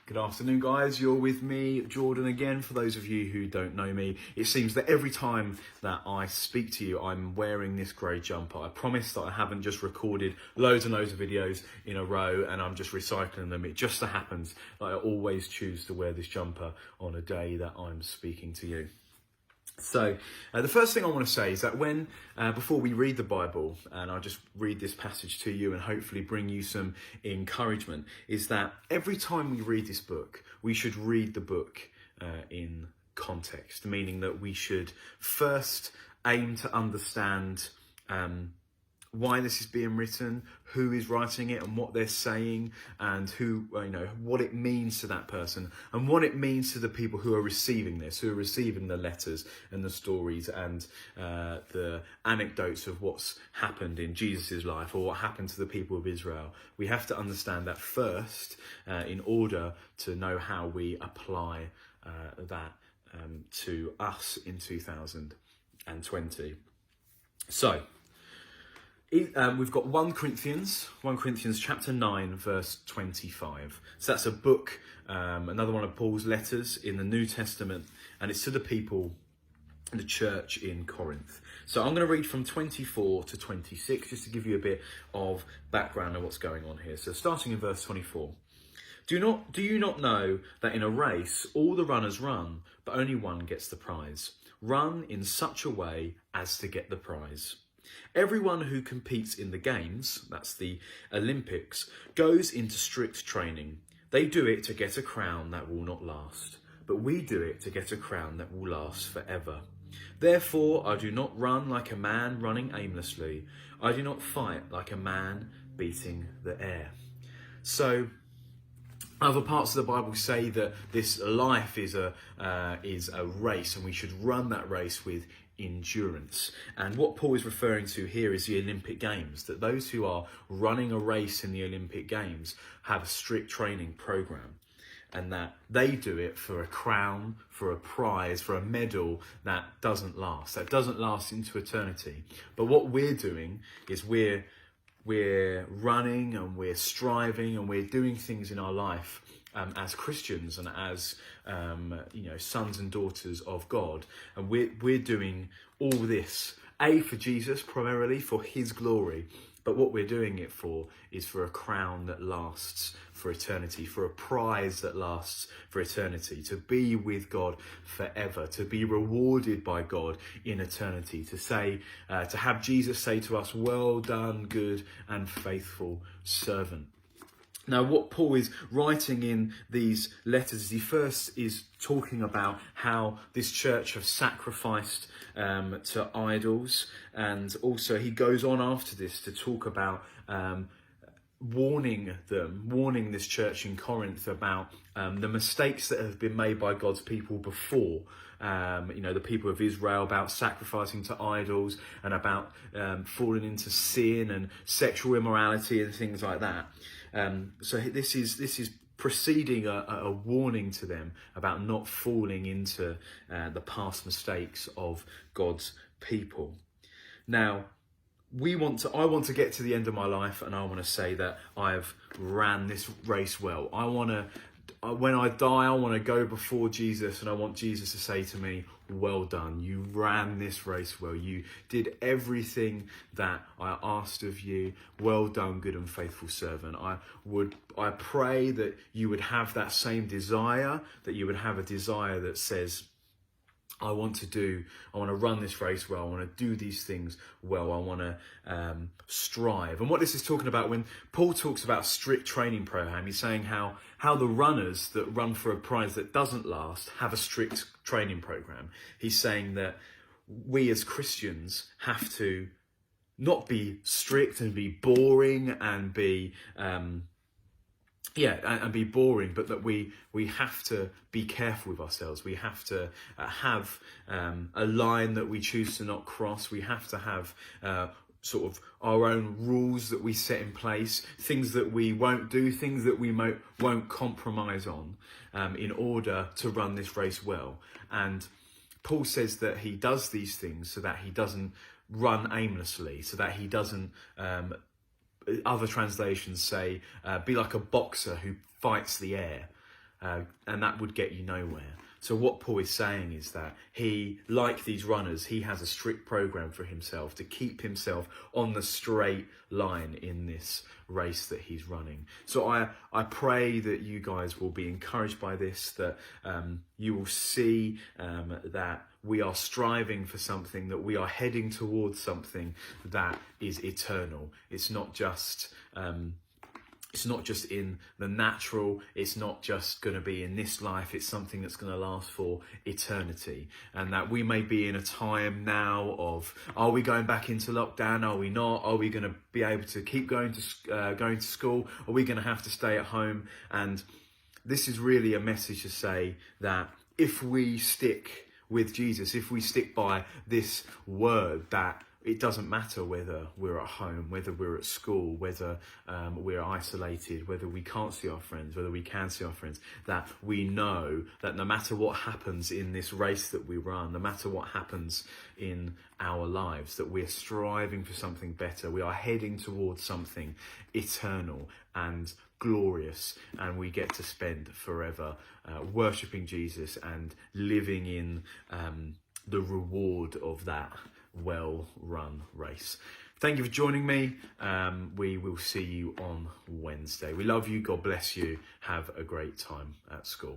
Good afternoon, guys. You're with me, Jordan, again. For those of you who don't know me, it seems that every time that I speak to you, I'm wearing this grey jumper. I promise that I haven't just recorded loads and loads of videos in a row and I'm just recycling them. It just so happens that I always choose to wear this jumper on a day that I'm speaking to you. So the first thing I want to say is that before we read the Bible, and I'll just read this passage to you and hopefully bring you some encouragement, is that every time we read this book, we should read the book in context, meaning that we should first aim to understand why this is being written, who is writing it and what they're saying, and what it means to that person and what it means to the people who are receiving this, who are receiving the letters and the stories and the anecdotes of what's happened in Jesus's life or what happened to the people of Israel. We have to understand that first in order to know how we apply that to us in 2020. So, we've got 1 Corinthians chapter 9, verse 25. So that's a book, another one of Paul's letters in the New Testament, and it's to the people, the church in Corinth. So I'm going to read from 24 to 26, just to give you a bit of background on what's going on here. So starting in verse 24. Do you not know that in a race all the runners run, but only one gets the prize? Run in such a way as to get the prize. Everyone who competes in the games, that's the Olympics, goes into strict training. They do it to get a crown that will not last, but we do it to get a crown that will last forever. Therefore, I do not run like a man running aimlessly. I do not fight like a man beating the air. So, other parts of the Bible say that this life is a race, and we should run that race with endurance. And what Paul is referring to here is the Olympic Games, that those who are running a race in the Olympic Games have a strict training program, and that they do it for a crown, for a prize, for a medal that doesn't last into eternity. But what we're doing is we're running and we're striving and we're doing things in our life as Christians and as sons and daughters of God, and we're doing all this for Jesus, primarily for His glory. But what we're doing it for is for a crown that lasts for eternity, for a prize that lasts for eternity, to be with God forever, to be rewarded by God in eternity, to have Jesus say to us, "Well done, good and faithful servant." Now, what Paul is writing in these letters, he first is talking about how this church have sacrificed to idols, and also he goes on after this to talk about warning this church in Corinth about the mistakes that have been made by God's people before. The people of Israel, about sacrificing to idols and about falling into sin and sexual immorality and things like that. So this is preceding a warning to them about not falling into the past mistakes of God's people. Now, I want to get to the end of my life, and I want to say that I've ran this race well. When I die, I want to go before Jesus, and I want Jesus to say to me, "Well done, you ran this race well. You did everything that I asked of you. Well done, good and faithful servant." I pray that you would have that same desire, that you would have a desire that says, I want to run this race well. I want to do these things well. I want to strive. And what this is talking about, when Paul talks about strict training program, he's saying how the runners that run for a prize that doesn't last have a strict training program. He's saying that we as Christians have to not be strict and be boring and be boring, but that we have to be careful with ourselves. We have to have a line that we choose to not cross. We have to have sort of our own rules that we set in place, things that we won't do, things that we won't compromise on in order to run this race well. And Paul says that he does these things so that he doesn't run aimlessly, so that he doesn't other translations say, be like a boxer who fights the air. and that would get you nowhere. So what Paul is saying is that he, like these runners, he has a strict program for himself to keep himself on the straight line in this race that he's running. So I pray that you guys will be encouraged by this, that you will see that we are striving for something, that we are heading towards something that is eternal. It's not just in the natural, it's not just going to be in this life, it's something that's going to last for eternity. And that we may be in a time now of, are we going back into lockdown? Are we not? Are we going to be able to keep going to school? Are we going to have to stay at home? And this is really a message to say that if we stick with Jesus, if we stick by this word, that it doesn't matter whether we're at home, whether we're at school, whether we're isolated, whether we can't see our friends, whether we can see our friends, that we know that no matter what happens in this race that we run, no matter what happens in our lives, that we're striving for something better. We are heading towards something eternal and glorious, and we get to spend forever worshipping Jesus and living in the reward of that well-run race. Thank you for joining me. We will see you on Wednesday. We love you. God bless you. Have a great time at school.